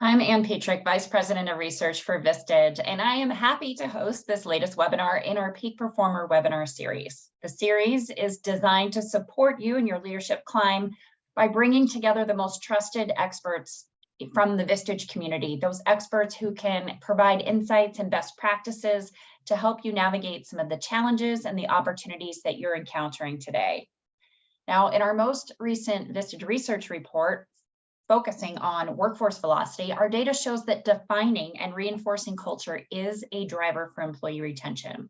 I'm Ann Patrick, Vice President of Research for Vistage, and I am happy to host this latest webinar in our Peak Performer webinar series. The series is designed to support you in your leadership climb by bringing together the most trusted experts from the Vistage community, those experts who can provide insights and best practices to help you navigate some of the challenges and the opportunities that you're encountering today. Now, in our most recent Vistage research report, focusing on workforce velocity, our data shows that defining and reinforcing culture is a driver for employee retention.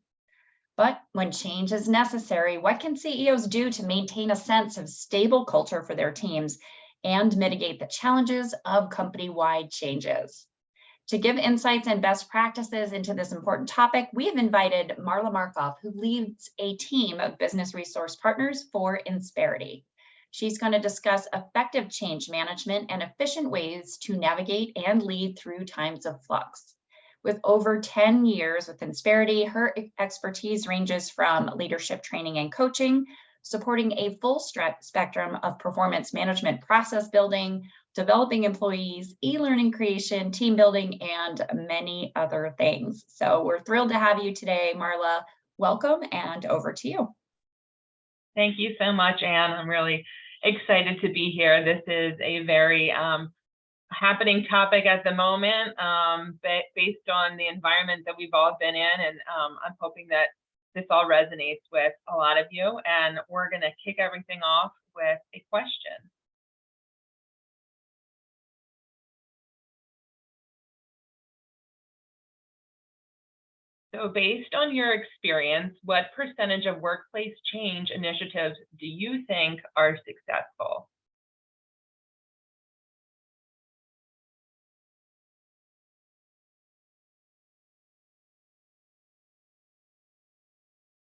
But when change is necessary, what can CEOs do to maintain a sense of stable culture for their teams and mitigate the challenges of company-wide changes? To give insights and best practices into this important topic, we have invited Marla Markov, who leads a team of business resource partners for Insperity. She's going to discuss effective change management and efficient ways to navigate and lead through times of flux. With over 10 years with Insperity, her expertise ranges from leadership training and coaching, supporting a full spectrum of performance management process building, developing employees, e-learning creation, team building, and many other things. So we're thrilled to have you today, Marla. Welcome, and over to you. Thank you so much, Anne. I'm really excited to be here. This is a very happening topic at the moment, based on the environment that we've all been in, and I'm hoping that this all resonates with a lot of you. And we're going to kick everything off with a question. So based on your experience, what percentage of workplace change initiatives do you think are successful?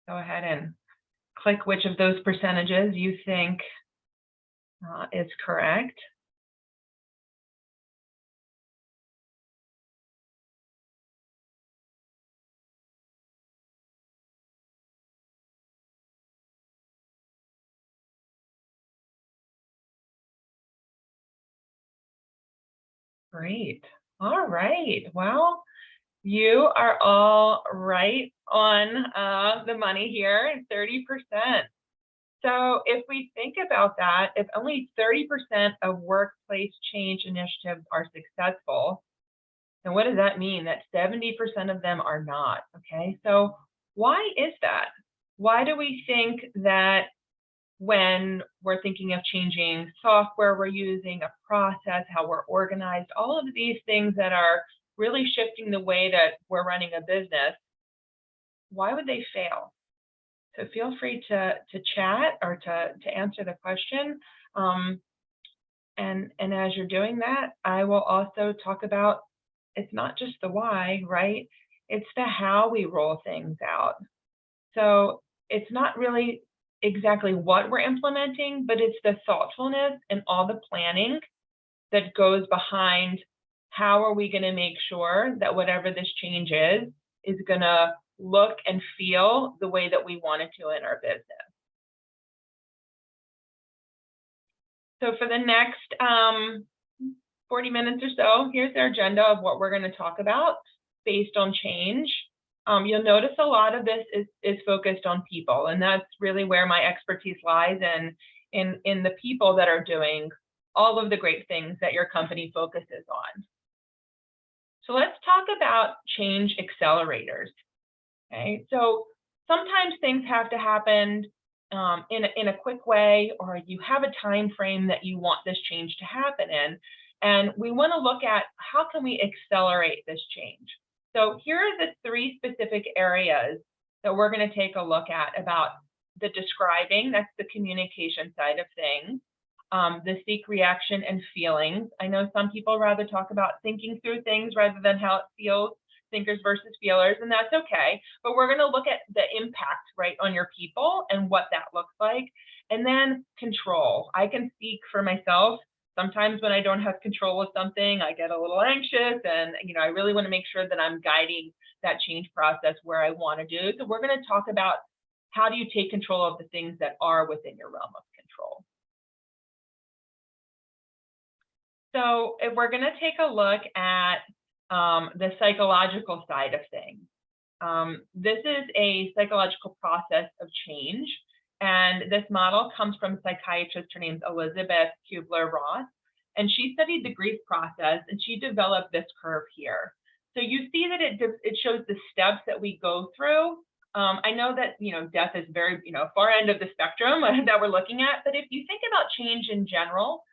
Go ahead and click which of those percentages you think is correct. Great. All right. Well, you are all right on the money here, 30%. So if we think about that, if only 30% of workplace change initiatives are successful, then what does that mean? That 70% of them are not, okay? So why is that? Why do we think that when we're thinking of changing software we're using, a process, how we're organized, all of these things that are really shifting the way that we're running a business, why would they fail? So feel free to chat or to answer the question. And as you're doing that, I will also talk about, it's not just the why, right? It's the how we roll things out. So it's not really exactly what we're implementing, but it's the thoughtfulness and all the planning that goes behind how are we going to make sure that whatever this change is going to look and feel the way that we want it to in our business. So for the next 40 minutes or so, here's the agenda of what we're going to talk about based on change. You'll notice a lot of this is focused on people, and that's really where my expertise lies, in the people that are doing all of the great things that your company focuses on. So let's talk about change accelerators. Okay, so sometimes things have to happen in a quick way, or you have a time frame that you want this change to happen in, and we want to look at how can we accelerate this change. So here are the 3 specific areas that we're going to take a look at about the describing, that's the communication side of things, the seek, reaction, and feelings. I know some people rather talk about thinking through things rather than how it feels, thinkers versus feelers, and that's okay. But we're going to look at the impact, right, on your people and what that looks like. And then control. I can speak for myself. Sometimes when I don't have control of something, I get a little anxious, and I really want to make sure that I'm guiding that change process where I want to do. So we're going to talk about how do you take control of the things that are within your realm of control. So if we're going to take a look at the psychological side of things, this is a psychological process of change. And this model comes from a psychiatrist. Her name's Elizabeth Kubler-Ross. And she studied the grief process, and she developed this curve here. So you see that it shows the steps that we go through. I know that, death is very, far end of the spectrum that we're looking at. But if you think about change in general,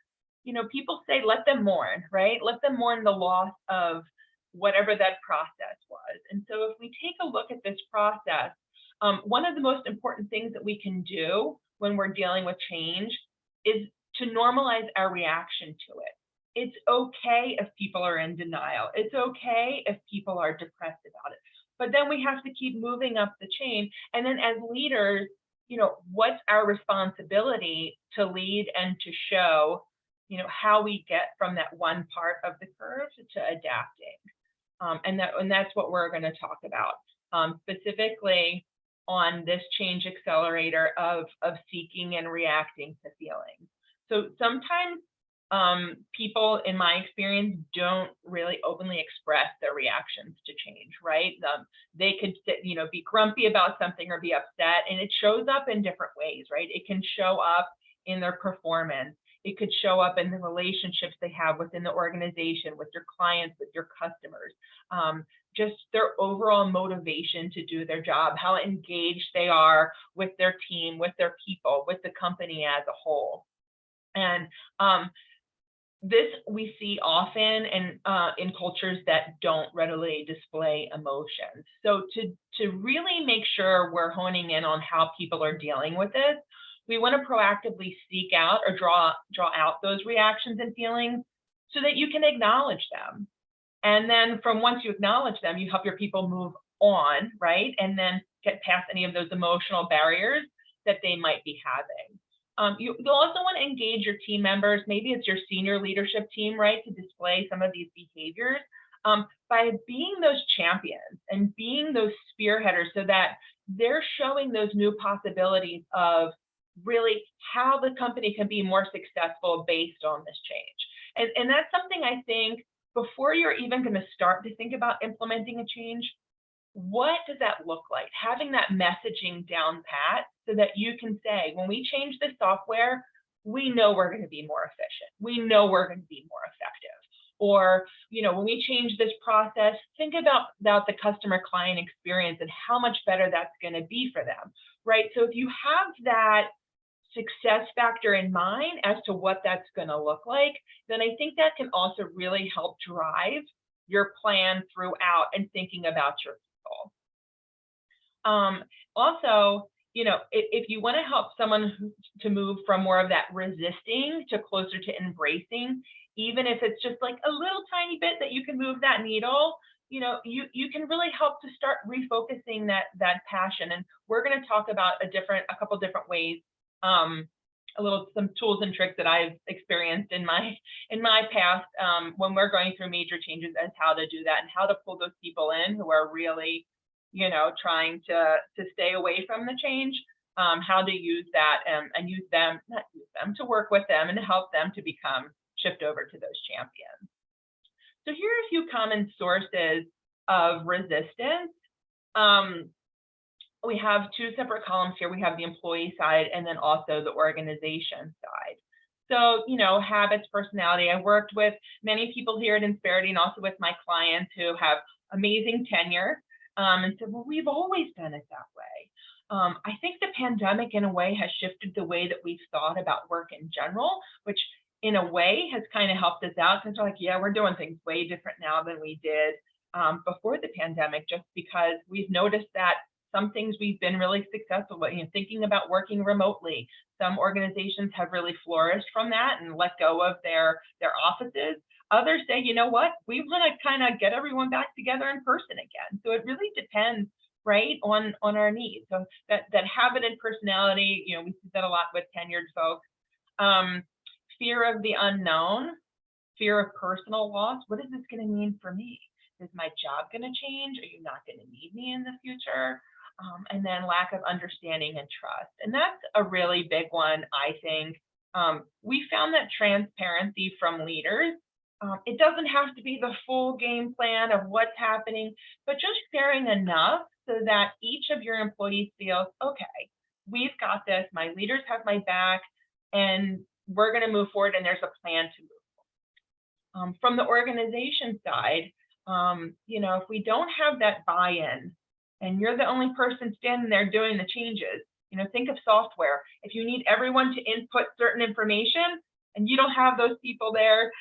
people say, let them mourn, right? Let them mourn the loss of whatever that process was. And so if we take a look at this process, one of the most important things that we can do when we're dealing with change is to normalize our reaction to it. It's okay if people are in denial. It's okay if people are depressed about it. But then we have to keep moving up the chain. And then as leaders, what's our responsibility to lead and to show, how we get from that one part of the curve to adapting. And that's what we're going to talk about, specifically on this change accelerator of seeking and reacting to feelings. So sometimes people, in my experience, don't really openly express their reactions to change, right? They could be grumpy about something or be upset, and it shows up in different ways, right? It can show up in their performance. It could show up in the relationships they have within the organization, with your clients, with your customers, just their overall motivation to do their job, how engaged they are with their team, with their people, with the company as a whole. And this we see often in cultures that don't readily display emotions. So to really make sure we're honing in on how people are dealing with this, we want to proactively seek out or draw out those reactions and feelings so that you can acknowledge them. And then from once you acknowledge them, you help your people move on, right? And then get past any of those emotional barriers that they might be having. You'll also want to engage your team members. Maybe it's your senior leadership team, right, to display some of these behaviors by being those champions and being those spearheaders so that they're showing those new possibilities of really how the company can be more successful based on this change. And that's something I think before you're even going to start to think about implementing a change, what does that look like? Having that messaging down pat so that you can say, when we change the software, we know we're going to be more efficient. We know we're going to be more effective. Or, when we change this process, think about the customer client experience and how much better that's going to be for them, right? So if you have that success factor in mind as to what that's going to look like, then I think that can also really help drive your plan throughout and thinking about your people. Also, if you want to help someone to move from more of that resisting to closer to embracing, even if it's just like a little tiny bit that you can move that needle, you can really help to start refocusing that passion. And we're going to talk about a couple different ways, some tools and tricks that I've experienced in my past when we're going through major changes as how to do that and how to pull those people in who are really, trying to stay away from the change, how to use that and not use them to work with them and to help them to shift over to those champions. So here are a few common sources of resistance. We have two separate columns here. We have the employee side and then also the organization side. So, habits, personality. I worked with many people here at Insperity and also with my clients who have amazing tenure and said, well, we've always done it that way. I think the pandemic in a way has shifted the way that we've thought about work in general, which in a way has kind of helped us out because we're like, yeah, we're doing things way different now than we did before the pandemic, just because we've noticed that some things we've been really successful with, thinking about working remotely. Some organizations have really flourished from that and let go of their offices. Others say, you know what, we want to kind of get everyone back together in person again. So it really depends, right, on our needs. So that habit and personality, we see that a lot with tenured folks. Fear of the unknown, fear of personal loss. What is this going to mean for me? Is my job going to change? Are you not going to need me in the future? And then lack of understanding and trust. And that's a really big one, I think. We found that transparency from leaders It doesn't have to be the full game plan of what's happening, but just sharing enough so that each of your employees feels, okay, we've got this, my leaders have my back, and we're going to move forward, and there's a plan to move. From the organization side, if we don't have that buy-in, and you're the only person standing there doing the changes, think of software. If you need everyone to input certain information, and you don't have those people there,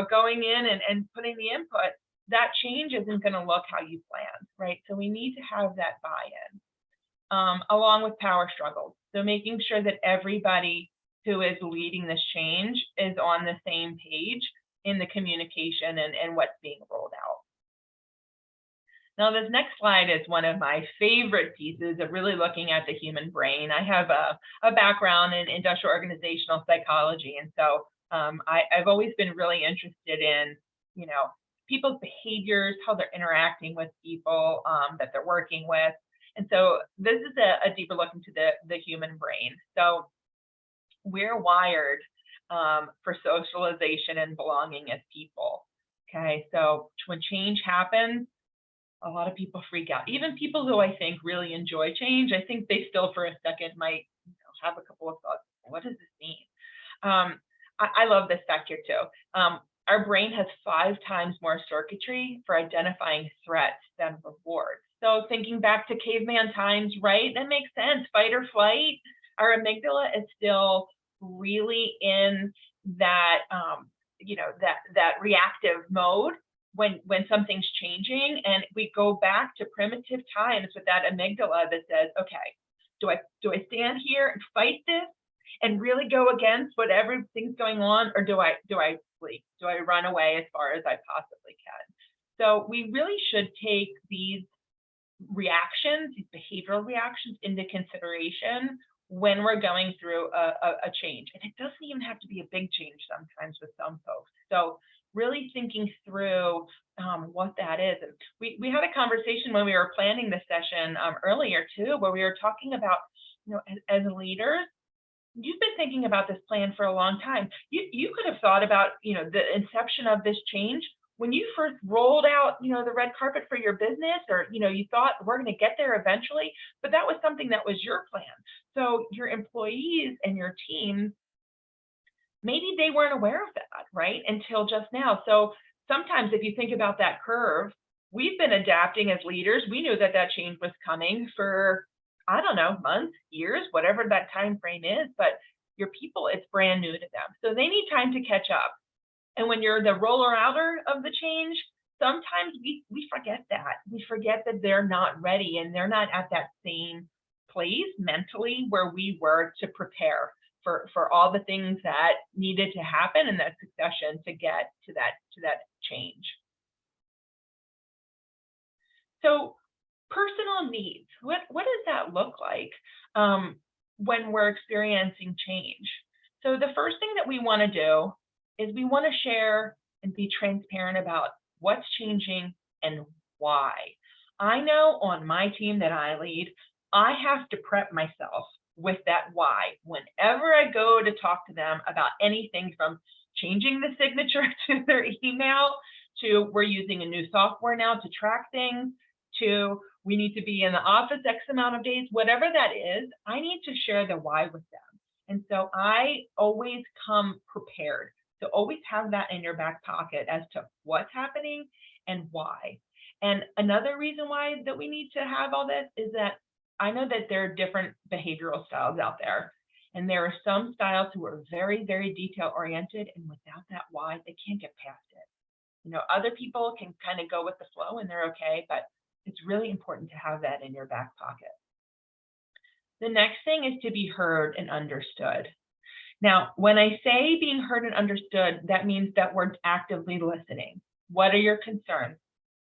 going in and putting the input, that change isn't going to look how you planned, right? So we need to have that buy-in, along with power struggles. So making sure that everybody who is leading this change is on the same page in the communication and what's being rolled out. Now, this next slide is one of my favorite pieces of really looking at the human brain. I have a background in industrial organizational psychology, and so I've always been really interested in, people's behaviors, how they're interacting with people that they're working with. And so this is a deeper look into the human brain. So we're wired for socialization and belonging as people. Okay, so when change happens, a lot of people freak out. Even people who I think really enjoy change, I think they still for a second might have a couple of thoughts. What does this mean? I love this factor too. Our brain has 5 times more circuitry for identifying threats than rewards. So thinking back to caveman times, right? That makes sense. Fight or flight. Our amygdala is still really in that, that reactive mode when something's changing, and we go back to primitive times with that amygdala that says, okay, do I stand here and fight this and really go against whatever thing's going on, or do I flee? Do I run away as far as I possibly can? So we really should take these reactions, these behavioral reactions, into consideration when we're going through a change. And it doesn't even have to be a big change sometimes with some folks. So really thinking through what that is. And we had a conversation when we were planning this session earlier too, where we were talking about, as leaders, you've been thinking about this plan for a long time. You could have thought about, the inception of this change when you first rolled out, the red carpet for your business, or, you thought we're going to get there eventually, but that was something that was your plan. So your employees and your team, maybe they weren't aware of that, right, until just now. So sometimes if you think about that curve, we've been adapting as leaders. We knew that change was coming for, I don't know, months, years, whatever that time frame is, but your people, it's brand new to them. So they need time to catch up. And when you're the roller outer of the change, sometimes we forget that. We forget that they're not ready and they're not at that same place mentally where we were to prepare for all the things that needed to happen in that succession to get to that change. So personal needs, what does that look like when we're experiencing change? So the first thing that we want to do is we want to share and be transparent about what's changing and why. I know on my team that I lead, I have to prep myself with that why. Whenever I go to talk to them about anything from changing the signature to their email, to we're using a new software now to track things, to we need to be in the office X amount of days, whatever that is, I need to share the why with them. And so I always come prepared. So always have that in your back pocket as to what's happening and why. And another reason why that we need to have all this is that I know that there are different behavioral styles out there. And there are some styles who are very, very detail oriented, and without that why, they can't get past it. Other people can kind of go with the flow and they're okay, but it's really important to have that in your back pocket. The next thing is to be heard and understood. Now, when I say being heard and understood, that means that we're actively listening. What are your concerns?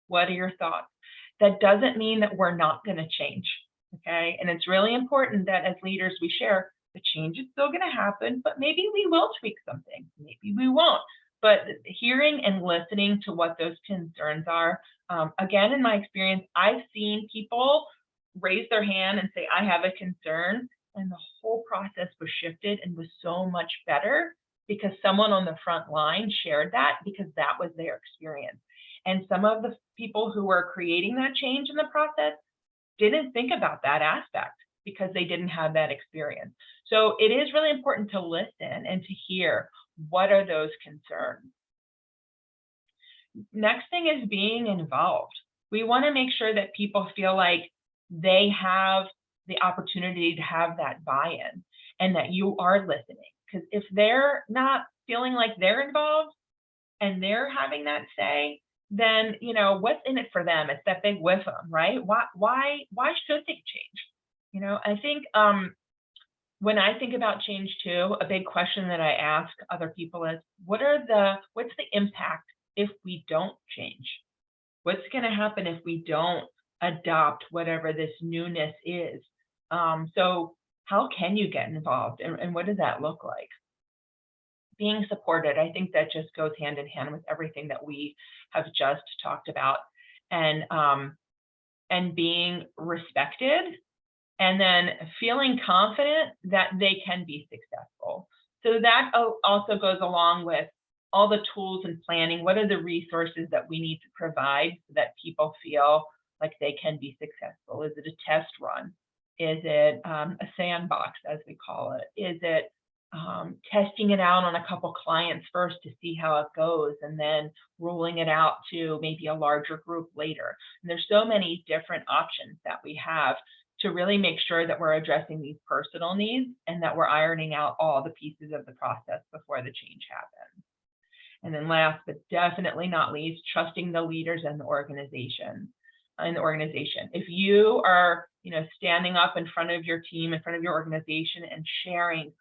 What are your thoughts? That doesn't mean that we're not going to change, okay? And it's really important that as leaders we share the change is still going to happen, but maybe we will tweak something, maybe we won't. But hearing and listening to what those concerns are, again, in my experience, I've seen people raise their hand and say, I have a concern, and the whole process was shifted and was so much better because someone on the front line shared that because that was their experience. And some of the people who were creating that change in the process didn't think about that aspect because they didn't have that experience. So it is really important to listen and to hear what are those concerns. Next thing is being involved. We want to make sure that people feel like they have the opportunity to have that buy-in and that you are listening. Because if they're not feeling like they're involved and they're having that say, then, you know, what's in it for them? It's that big with them, right? Why should they change? You know, I think when I think about change too, a big question that I ask other people is, what's the impact if we don't change? What's going to happen if we don't adopt whatever this newness is? So how can you get involved, and what does that look like? Being supported, I think that just goes hand in hand with everything that we have just talked about, and being respected, and then feeling confident that they can be successful. So that also goes along with all the tools and planning. What are the resources that we need to provide so that people feel like they can be successful? Is it a test run? Is it a sandbox, as we call it? Is it testing it out on a couple clients first to see how it goes, and then rolling it out to maybe a larger group later? And there's so many different options that we have to really make sure that we're addressing these personal needs and that we're ironing out all the pieces of the process before the change happens. And then last, but definitely not least, trusting the leaders and the organization. If you are, you know, standing up in front of your team, in front of your organization, and sharing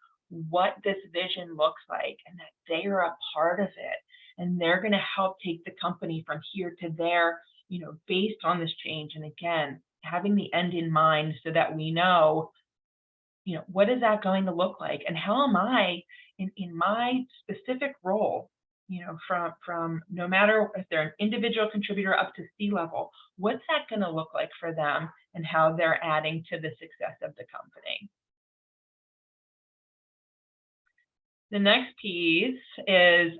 what this vision looks like, and that they are a part of it, and they're going to help take the company from here to there, you know, based on this change. And again, having the end in mind so that we know, you know, what is that going to look like, and how am I in my specific role, you know, from no matter if they're an individual contributor up to C-level, what's that going to look like for them, and how they're adding to the success of the company. The next piece is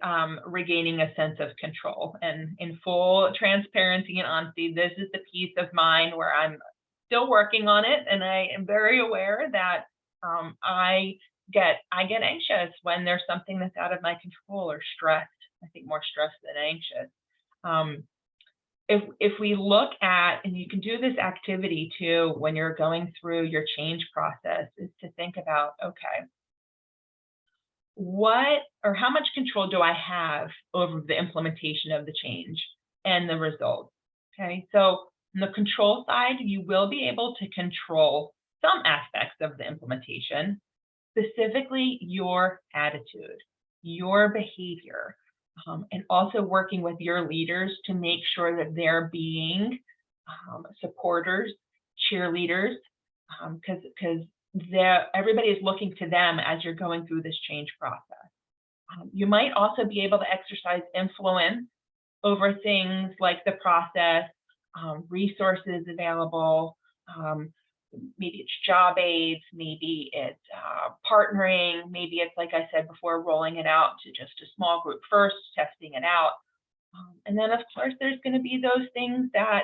regaining a sense of control. And in full transparency and honesty, this is the piece of mine where I'm still working on it, and I am very aware that I get anxious when there's something that's out of my control, or stressed. I think more stressed than anxious. If we look at, and you can do this activity too when you're going through your change process, is to think about, okay, what or how much control do I have over the implementation of the change and the results? Okay, so on the control side, you will be able to control some aspects of the implementation, specifically your attitude, your behavior, and also working with your leaders to make sure that they're being supporters, cheerleaders, because everybody is looking to them as you're going through this change process. You might also be able to exercise influence over things like the process, resources available, maybe it's job aids, maybe it's partnering, maybe it's, like I said before, rolling it out to just a small group first, testing it out. And then, of course, there's going to be those things that,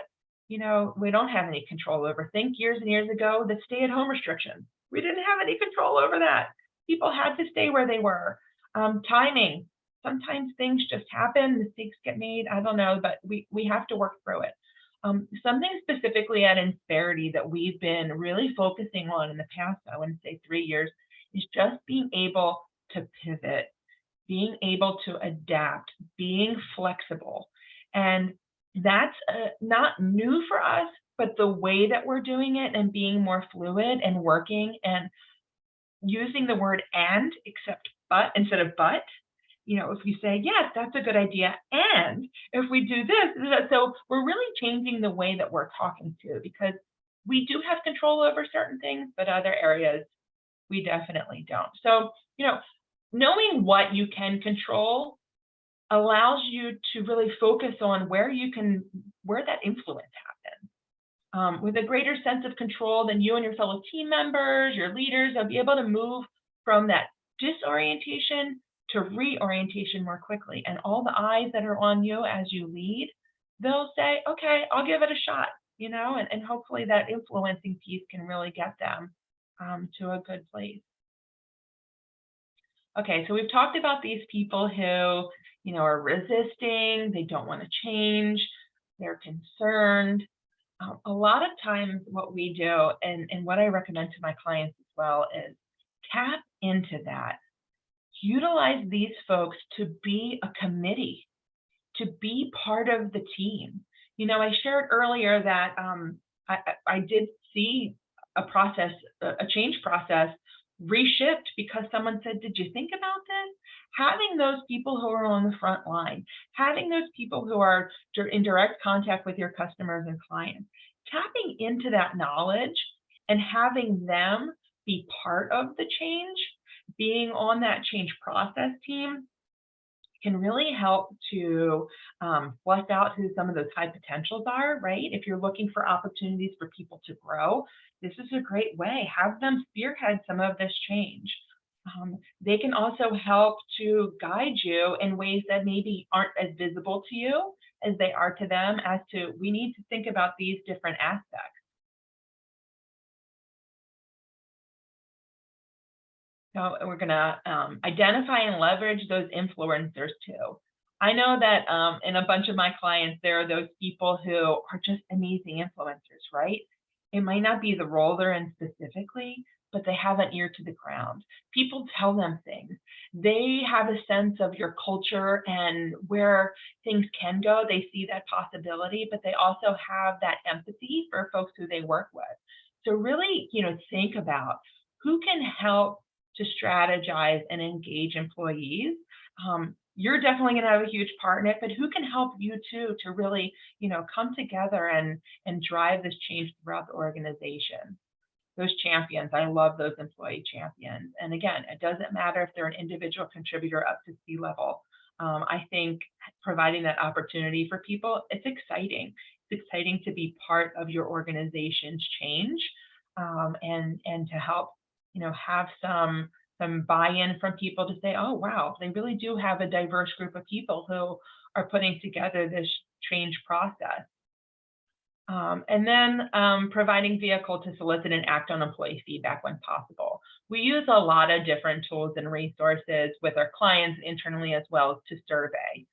you know, we don't have any control over. Think years and years ago, the stay-at-home restrictions. We didn't have any control over that. People had to stay where they were. Timing. Sometimes things just happen, mistakes get made. I don't know, but we have to work through it. Something specifically at Insperity that we've been really focusing on in the past, I wouldn't say 3 years, is just being able to pivot, being able to adapt, being flexible. And that's not new for us, but the way that we're doing it and being more fluid and working and using the word and except but instead of but. You know, if you say, yes, that's a good idea, and if we do this, so we're really changing the way that we're talking to, because we do have control over certain things, but other areas we definitely don't. So, you know, knowing what you can control allows you to really focus on where that influence happens. With a greater sense of control, then you and your fellow team members, your leaders, will be able to move from that disorientation to reorientation more quickly. And all the eyes that are on you as you lead, they'll say, okay, I'll give it a shot, and hopefully that influencing piece can really get them to a good place. Okay, so we've talked about these people who, are resisting, they don't want to change, they're concerned. A lot of times what we do, and what I recommend to my clients as well, is tap into that. Utilize these folks to be a committee, to be part of the team. I shared earlier that I did see a change process reshift because someone said, did you think about this? Having those people who are on the front line, having those people who are in direct contact with your customers and clients, tapping into that knowledge and having them be part of the change, being on that change process team, can really help to flush out who some of those high potentials are, right? If you're looking for opportunities for people to grow, this is a great way. Have them spearhead some of this change. They can also help to guide you in ways that maybe aren't as visible to you as they are to them, as to, we need to think about these different aspects. So we're going to identify and leverage those influencers too. I know that in a bunch of my clients, there are those people who are just amazing influencers, right? It might not be the role they're in specifically, but they have an ear to the ground. People tell them things. They have a sense of your culture and where things can go. They see that possibility, but they also have that empathy for folks who they work with. So really, think about who can help to strategize and engage employees. You're definitely going to have a huge part in it, but who can help you too to really, come together and drive this change throughout the organization? Those champions, I love those employee champions. And again, it doesn't matter if they're an individual contributor up to C-level. I think providing that opportunity for people, it's exciting. It's exciting to be part of your organization's change and to help have some buy-in from people to say, oh, wow, they really do have a diverse group of people who are putting together this change process. And then providing vehicle to solicit and act on employee feedback when possible. We use a lot of different tools and resources with our clients internally as well as to survey.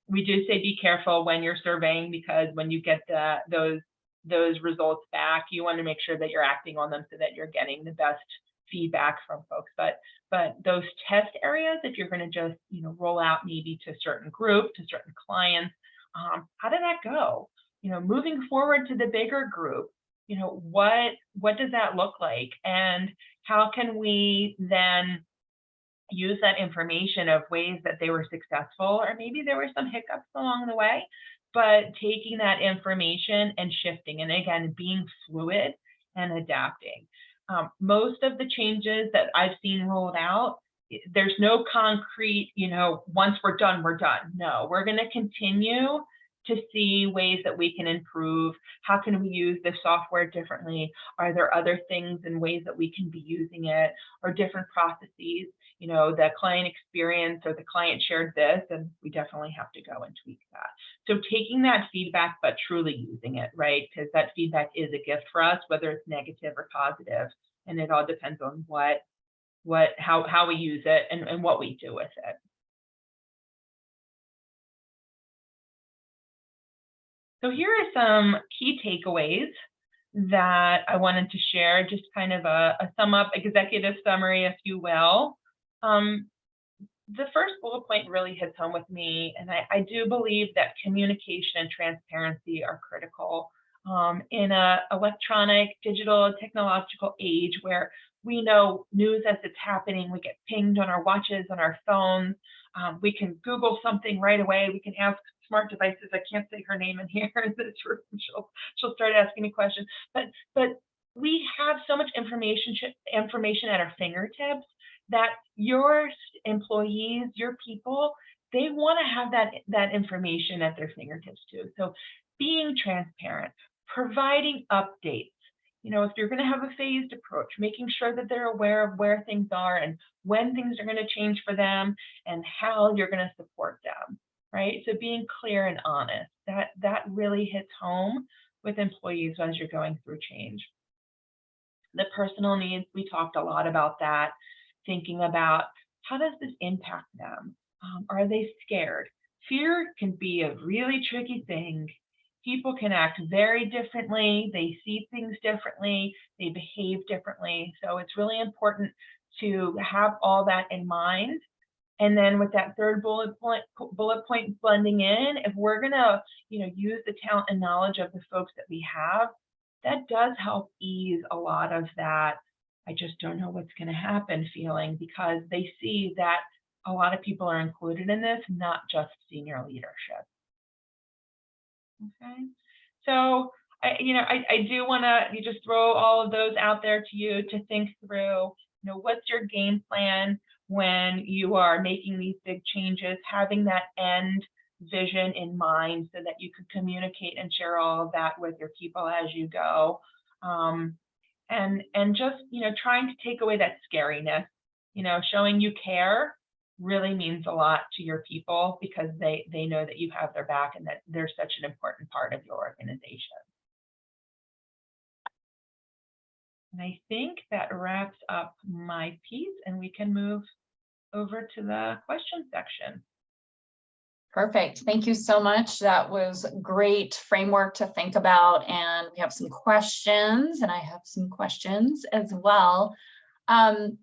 We do say be careful when you're surveying, because when you get those results back, you want to make sure that you're acting on them so that you're getting the best feedback from folks. But those test areas, if you're going to just roll out maybe to a certain group, to certain clients, how did that go? Moving forward to the bigger group, what does that look like, and how can we then use that information of ways that they were successful, or maybe there were some hiccups along the way, but taking that information and shifting, and again, being fluid and adapting. Most of the changes that I've seen rolled out, there's no concrete, once we're done, we're done. No, we're going to continue to see ways that we can improve. How can we use the software differently? Are there other things and ways that we can be using it, or different processes? The client experience, or the client shared this, and we definitely have to go and tweak that. So taking that feedback, but truly using it, right? Because that feedback is a gift for us, whether it's negative or positive, and it all depends on how we use it and what we do with it. So here are some key takeaways that I wanted to share, just kind of a sum up, executive summary, if you will. The first bullet point really hits home with me, and I do believe that communication and transparency are critical in an electronic, digital, technological age where we know news as it's happening. We get pinged on our watches, on our phones. We can Google something right away. We can ask smart devices. I can't say her name in here in this room. She'll start asking me questions. But we have so much information at our fingertips that your employees, your people, they want to have that information at their fingertips too. So being transparent, providing updates, if you're going to have a phased approach, making sure that they're aware of where things are and when things are going to change for them and how you're going to support them, right? So being clear and honest, that really hits home with employees as you're going through change. The personal needs, we talked a lot about that, thinking about how does this impact them? Are they scared? Fear can be a really tricky thing. People can act very differently. They see things differently. They behave differently. So it's really important to have all that in mind. And then with that third bullet point blending in, if we're going to, use the talent and knowledge of the folks that we have, that does help ease a lot of that I just don't know what's going to happen feeling, because they see that a lot of people are included in this, not just senior leadership. Okay, so I do want to just throw all of those out there to you to think through. What's your game plan when you are making these big changes? Having that end vision in mind so that you can communicate and share all of that with your people as you go, and just trying to take away that scariness. Showing you care really means a lot to your people, because they know that you have their back and that they're such an important part of your organization. And I think that wraps up my piece, and we can move over to the question section. Perfect. Thank you so much. That was great framework to think about. And we have some questions, and I have some questions as well.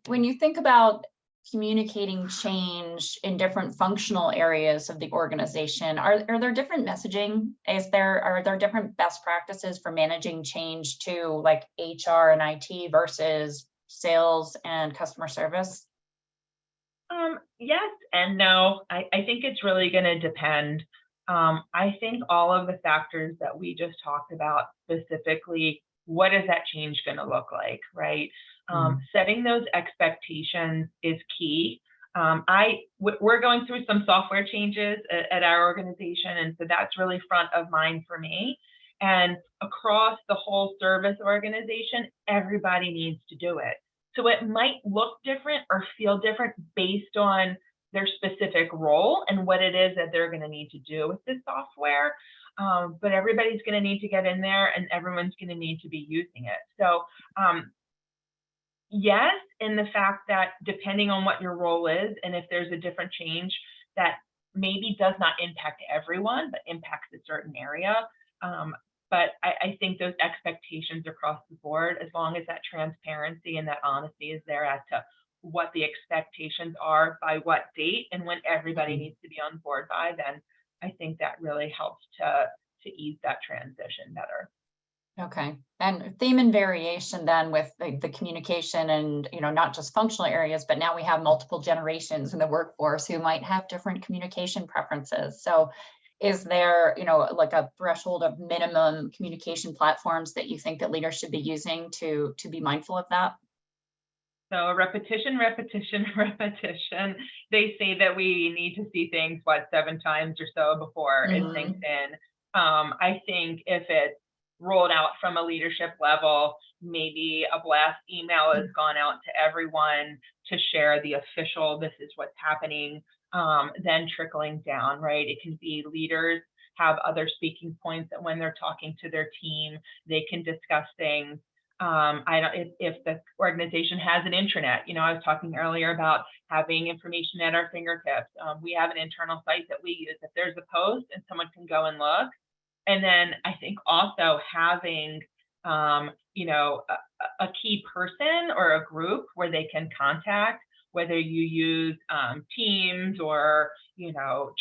When you think about communicating change in different functional areas of the organization, are there different messaging? Are there different best practices for managing change to like HR and IT versus sales and customer service? Yes and no. I think it's really going to depend. I think all of the factors that we just talked about, specifically, what is that change going to look like, right? Setting those expectations is key. We're going through some software changes at our organization, and so that's really front of mind for me. And across the whole service organization, everybody needs to do it. So it might look different or feel different based on their specific role and what it is that they're going to need to do with this software. But everybody's going to need to get in there, and everyone's going to need to be using it. So yes, in the fact that depending on what your role is, and if there's a different change that maybe does not impact everyone, but impacts a certain area. But I think those expectations across the board, as long as that transparency and that honesty is there as to what the expectations are by what date and when everybody needs to be on board by, then I think that really helps to ease that transition better. Okay. And theme and variation then with the communication and, not just functional areas, but now we have multiple generations in the workforce who might have different communication preferences. So is there, like a threshold of minimum communication platforms that you think that leaders should be using to be mindful of that? So repetition. They say that we need to see things 7 times or so before it sinks in. I think if it's rolled out from a leadership level, maybe a blast email has gone out to everyone to share the official, this is what's happening, then trickling down, right? It can be leaders have other speaking points, and when they're talking to their team, they can discuss things. If the organization has an intranet, I was talking earlier about having information at our fingertips. We have an internal site that we use. If there's a post and someone can go and look. And then I think also having, a key person or a group where they can contact, whether you use Teams or,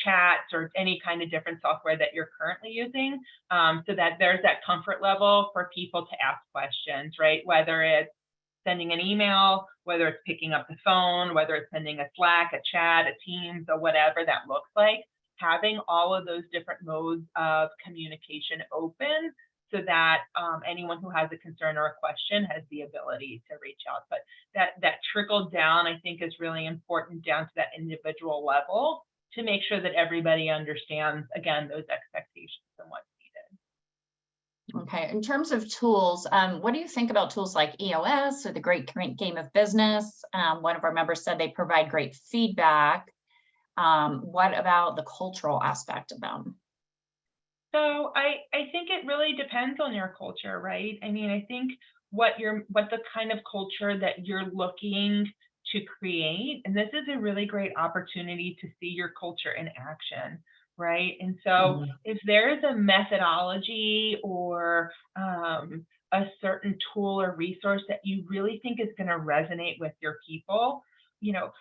chats or any kind of different software that you're currently using, so that there's that comfort level for people to ask questions, right? Whether it's sending an email, whether it's picking up the phone, whether it's sending a Slack, a chat, a Teams, or whatever that looks like. Having all of those different modes of communication open so that anyone who has a concern or a question has the ability to reach out. But that trickle down, I think, is really important down to that individual level to make sure that everybody understands, again, those expectations and what's needed. Okay, in terms of tools, what do you think about tools like EOS or the Great Game of Business? One of our members said they provide great feedback. What about the cultural aspect of them? So I think it really depends on your culture, right? I mean, I think what the kind of culture that you're looking to create, and this is a really great opportunity to see your culture in action, right? And so Mhm. if there is a methodology or a certain tool or resource that you really think is going to resonate with your people, you know,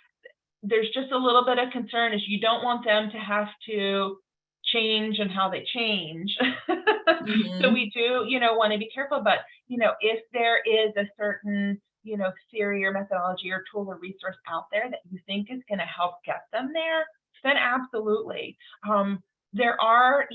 there's just a little bit of concern is you don't want them to have to change and how they change. So Mhm. we do, want to be careful, but, if there is a certain, theory or methodology or tool or resource out there that you think is going to help get them there, then absolutely. There are,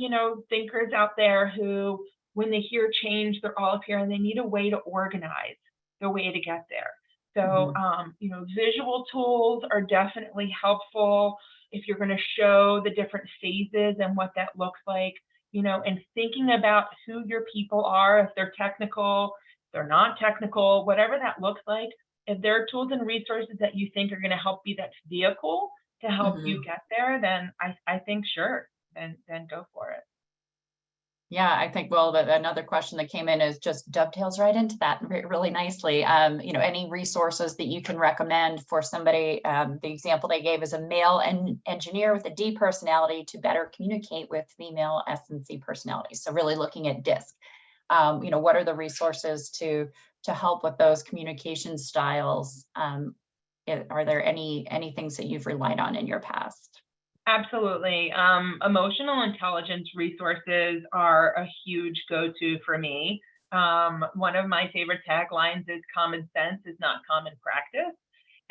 thinkers out there who, when they hear change, they're all up here and they need a way to organize the way to get there. So, Mhm. visual tools are definitely helpful if you're going to show the different phases and what that looks like, and thinking about who your people are, if they're technical, if they're not technical, whatever that looks like. If there are tools and resources that you think are going to help be that vehicle to help you Mhm. get there, then I think sure, then go for it. Yeah, I think, well, another question that came in is just dovetails right into that really nicely. Any resources that you can recommend for somebody, the example they gave is a male engineer with a D personality to better communicate with female S and C personalities. So really looking at DISC. What are the resources to help with those communication styles? Are there any things that you've relied on in your past? Absolutely. Emotional intelligence resources are a huge go-to for me. One of my favorite taglines is common sense is not common practice.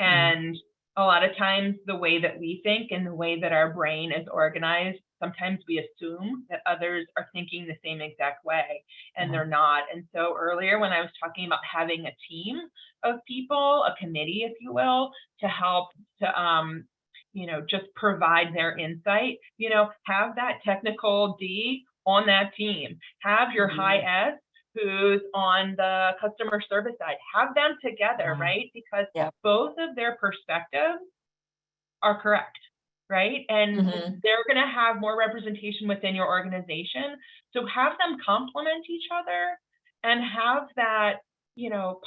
Mm. And a lot of times the way that we think and the way that our brain is organized, sometimes we assume that others are thinking the same exact way and Yeah. they're not. And so earlier when I was talking about having a team of people, a committee, if you will, to help to just provide their insight, have that technical D on that team, have your high Mhm. S who's on the customer service side, have them together, Yeah. right? Because Yeah. both of their perspectives are correct, right? And Mhm. they're going to have more representation within your organization. So have them complement each other and have that,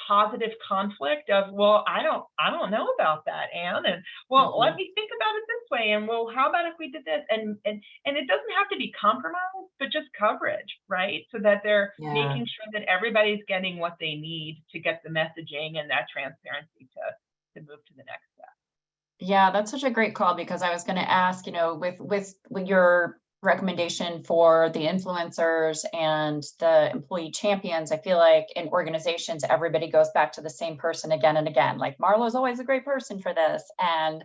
positive conflict of, well, I don't know about that, Anne. And well, let Mhm. me think about it this way. And well, how about if we did this? And it doesn't have to be compromise, but just coverage, right? So that they're Yeah. making sure that everybody's getting what they need to get the messaging and that transparency to move to the next step. Yeah, that's such a great call because I was going to ask, with your recommendation for the influencers and the employee champions, I feel like in organizations, everybody goes back to the same person again and again. Like Marlo's always a great person for this. And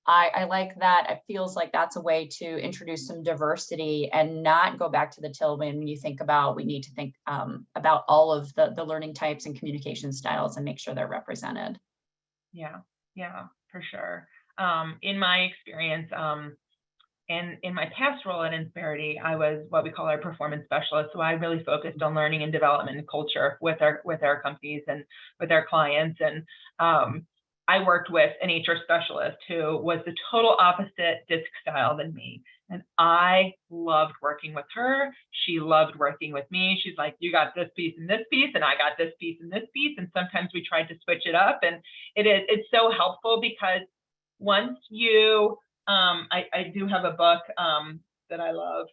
I like that. It feels like that's a way to introduce some diversity and not go back to the till when you think about, we need to think about all of the learning types and communication styles and make sure they're represented. Yeah, yeah, for sure. In my experience, and in my past role at Insperity, I was what we call our performance specialist. So I really focused on learning and development and culture with our companies and with our clients. And I worked with an HR specialist who was the total opposite DISC style than me. And I loved working with her. She loved working with me. She's like, you got this piece and this piece, and I got this piece and this piece. And sometimes we tried to switch it up. And it's so helpful because once you I do have a book that I love,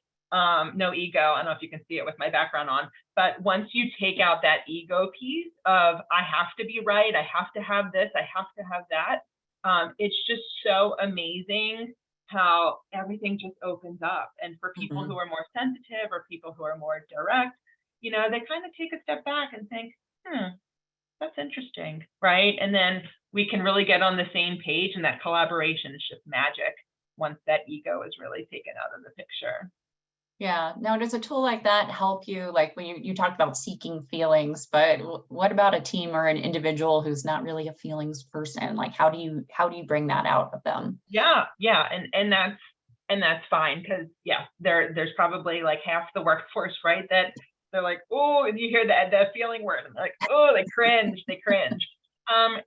No Ego. I don't know if you can see it with my background on, but once you take out that ego piece of I have to be right, I have to have this, I have to have that, it's just so amazing how everything just opens up. And for people who Mhm. are more sensitive or people who are more direct, they kind of take a step back and think, that's interesting, right? And then we can really get on the same page, and that collaboration is just magic once that ego is really taken out of the picture. Yeah. Now, does a tool like that help you? Like when you talked about seeking feelings, but what about a team or an individual who's not really a feelings person? Like how do you bring that out of them? Yeah, yeah, and that's fine because yeah, there's probably like half the workforce, right, that they're like, oh, and you hear the feeling word, and they're like, oh, they cringe.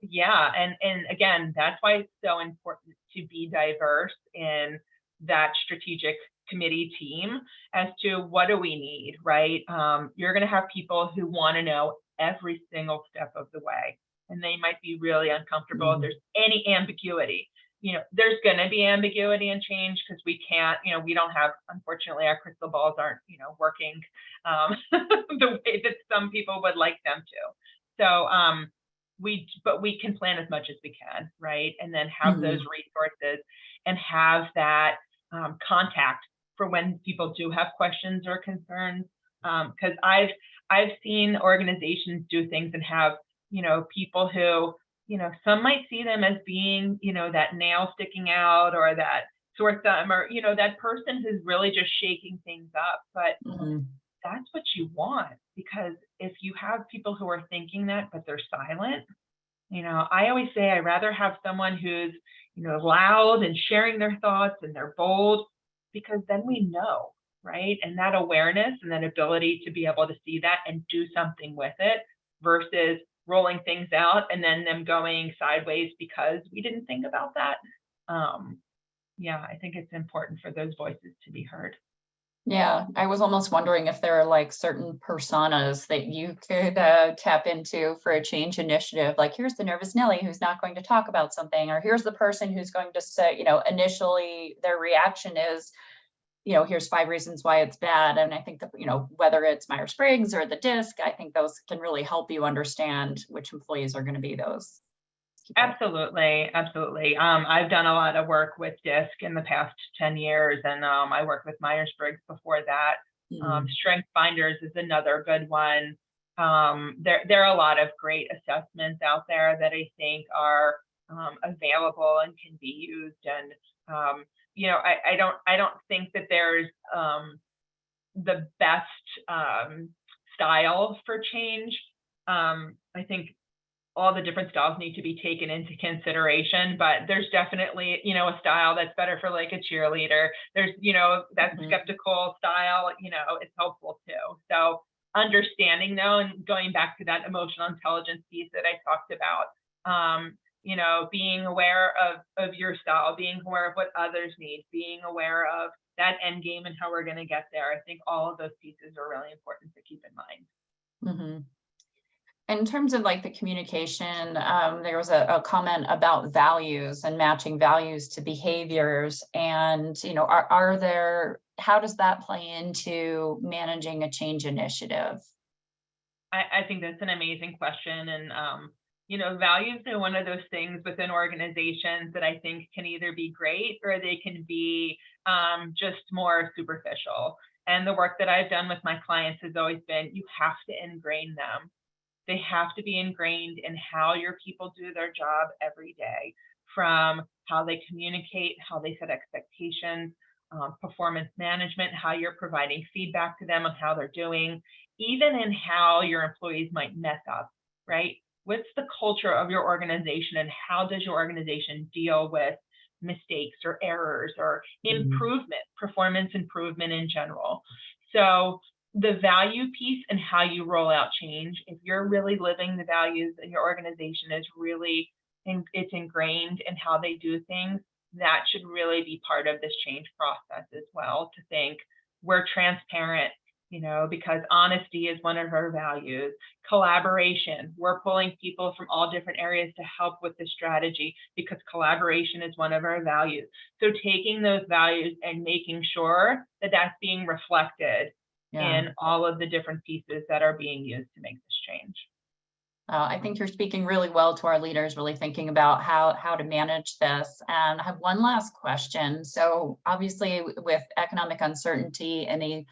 Yeah, and again, that's why it's so important to be diverse in that strategic committee team as to what do we need, right? You're going to have people who want to know every single step of the way, and they might be really uncomfortable if there's any ambiguity. There's going to be ambiguity and change because we can't, we don't have, unfortunately, our crystal balls aren't, working the way that some people would like them to. So, but we can plan as much as we can, right? And then have those resources and have that contact for when people do have questions or concerns. Because I've seen organizations do things and have, people who, some might see them as being, that nail sticking out or that sore thumb or, that person who's really just shaking things up. But that's what you want, because if you have people who are thinking that, but they're silent, I always say I'd rather have someone who's, loud and sharing their thoughts and they're bold, because then we know, right? And that awareness and that ability to be able to see that and do something with it versus rolling things out and then them going sideways because we didn't think about that. Yeah, I think it's important for those voices to be heard. Yeah, I was almost wondering if there are like certain personas that you could tap into for a change initiative. Like, here's the nervous Nelly who's not going to talk about something, or here's the person who's going to say, initially their reaction is, here's 5 reasons why it's bad. And I think that, whether it's Myers-Briggs or the DISC, I think those can really help you understand which employees are going to be those people. Absolutely. I've done a lot of work with DISC in the past 10 years, and I worked with Myers-Briggs before that. Strength Finders is another good one. There are a lot of great assessments out there that I think are available and can be used. And I don't think that there's the best style for change. I think all the different styles need to be taken into consideration, but there's definitely, a style that's better for like a cheerleader. There's, that skeptical style, it's helpful too. So understanding though, and going back to that emotional intelligence piece that I talked about, being aware of your style, being aware of what others need, being aware of that end game and how we're going to get there. I think all of those pieces are really important to keep in mind. In terms of like the communication, there was a comment about values and matching values to behaviors. And, how does that play into managing a change initiative? I think that's an amazing question. And, values are one of those things within organizations that I think can either be great or they can be just more superficial. And the work that I've done with my clients has always been, you have to ingrain them. They have to be ingrained in how your people do their job every day, from how they communicate, how they set expectations, performance management, how you're providing feedback to them on how they're doing, even in how your employees might mess up, right? What's the culture of your organization and how does your organization deal with mistakes or errors or improvement, performance improvement in general? So the value piece and how you roll out change, if you're really living the values and your organization is really, it's ingrained in how they do things, that should really be part of this change process as well, to think we're transparent, because honesty is one of our values. Collaboration, we're pulling people from all different areas to help with the strategy because collaboration is one of our values. So taking those values and making sure that that's being reflected in all of the different pieces that are being used to make this change. I think you're speaking really well to our leaders, really thinking about how to manage this. And I have one last question. So obviously with economic uncertainty and a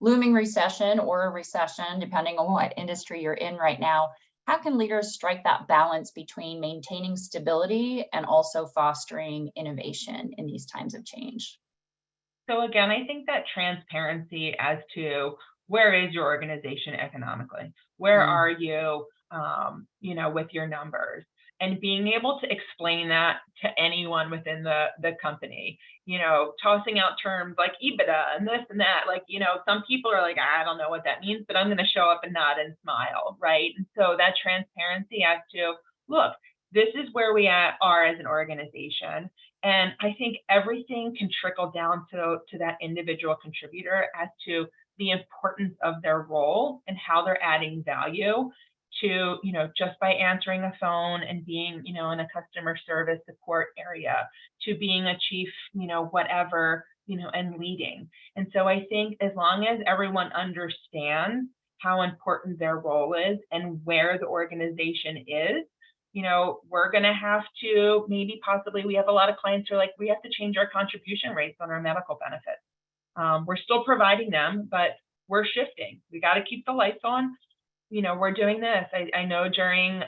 looming recession or a recession, depending on what industry you're in right now, how can leaders strike that balance between maintaining stability and also fostering innovation in these times of change? So again, I think that transparency as to where is your organization economically? Where are you, with your numbers? and being able to explain that to anyone within the company, tossing out terms like EBITDA and this and that, like, some people are like, I don't know what that means, but I'm going to show up and nod and smile, right? And so that transparency as to, look, this is where we are as an organization. And I think everything can trickle down to that individual contributor as to the importance of their role and how they're adding value to, just by answering a phone and being, in a customer service support area, to being a chief, whatever, and leading. And so I think as long as everyone understands how important their role is and where the organization is, we're going to have to possibly, we have a lot of clients who are like, we have to change our contribution rates on our medical benefits. We're still providing them, but we're shifting. We got to keep the lights on. We're doing this. I know during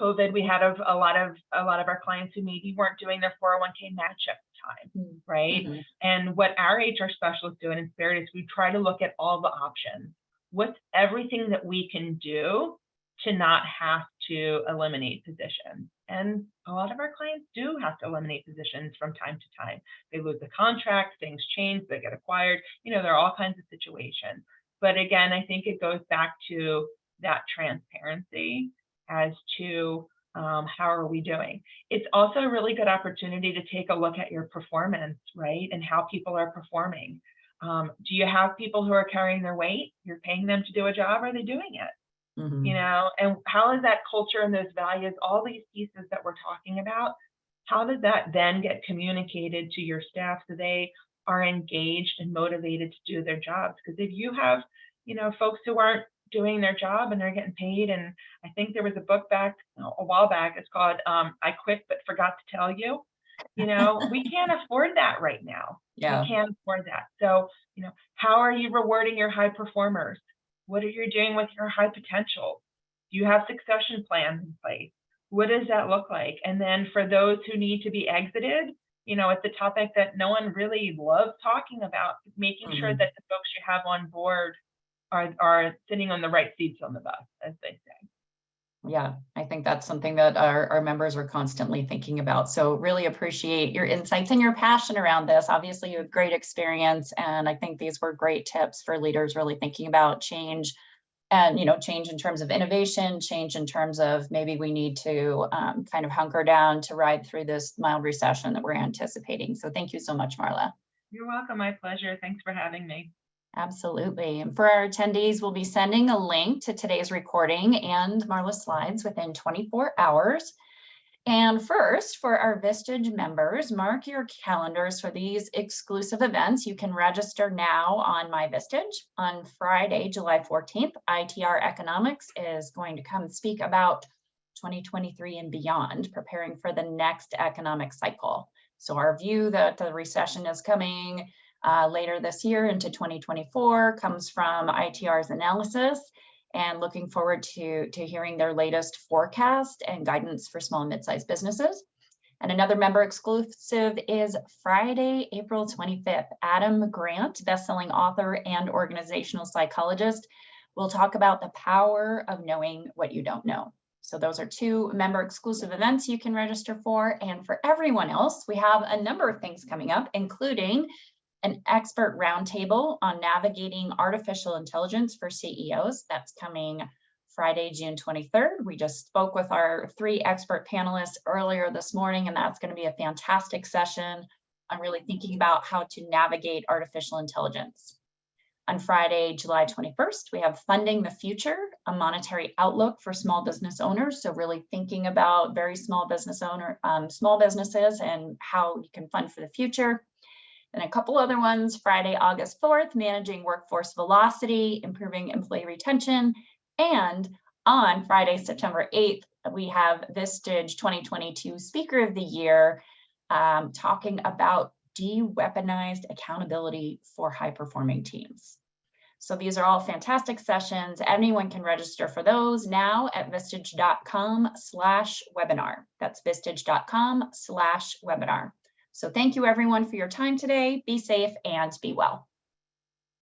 COVID, we had a lot of our clients who maybe weren't doing their 401k match at the time, right? Mm-hmm. And what our HR specialists do in Insperity is we try to look at all the options. What's everything that we can do to not have to eliminate positions? And a lot of our clients do have to eliminate positions from time to time. They lose the contract, things change, they get acquired. There are all kinds of situations. But again, I think it goes back to that transparency as to how are we doing. It's also a really good opportunity to take a look at your performance, right? And how people are performing. Do you have people who are carrying their weight? You're paying them to do a job. Are they doing it? Mm-hmm. And how is that culture and those values, all these pieces that we're talking about, how does that then get communicated to your staff so they are engaged and motivated to do their jobs? Because if you have, folks who aren't doing their job and they're getting paid, and I think there was a book back a while back, it's called I Quit But Forgot to Tell You. We can't afford that right now. Yeah. We can't afford that. So, how are you rewarding your high performers? What are you doing with your high potential? Do you have succession plans in place? What does that look like? And then for those who need to be exited, it's a topic that no one really loves talking about, making Mm-hmm. sure that the folks you have on board are sitting on the right seats on the bus, as they say. Yeah, I think that's something that our members are constantly thinking about. So really appreciate your insights and your passion around this. Obviously, you have great experience, and I think these were great tips for leaders really thinking about change and, change in terms of innovation, change in terms of maybe we need to kind of hunker down to ride through this mild recession that we're anticipating. So thank you so much, Marla. You're welcome. My pleasure. Thanks for having me. Absolutely. And for our attendees, we'll be sending a link to today's recording and Marla's slides within 24 hours. And first, for our Vistage members, mark your calendars for these exclusive events. You can register now on My Vistage. On Friday, July 14th, ITR Economics is going to come speak about 2023 and beyond, preparing for the next economic cycle. So our view that the recession is coming later this year into 2024 comes from ITR's analysis, and looking forward to hearing their latest forecast and guidance for small and mid-sized businesses. And another member exclusive is Friday, April 25th. Adam Grant, bestselling author and organizational psychologist, will talk about the power of knowing what you don't know. So those are two member exclusive events you can register for. And for everyone else, we have a number of things coming up, including an expert roundtable on navigating artificial intelligence for CEOs. That's coming Friday, June 23rd. We just spoke with our 3 expert panelists earlier this morning, and that's going to be a fantastic session on really thinking about how to navigate artificial intelligence. On Friday, July 21st, we have Funding the Future, a monetary outlook for small business owners. So really thinking about very small businesses and how you can fund for the future. And a couple other ones, Friday, August 4th, Managing Workforce Velocity, Improving Employee Retention. And on Friday, September 8th, we have Vistage 2022 Speaker of the Year talking about de-weaponized accountability for high-performing teams. So these are all fantastic sessions. Anyone can register for those now at vistage.com/webinar. That's vistage.com/webinar. So thank you everyone for your time today. Be safe and be well.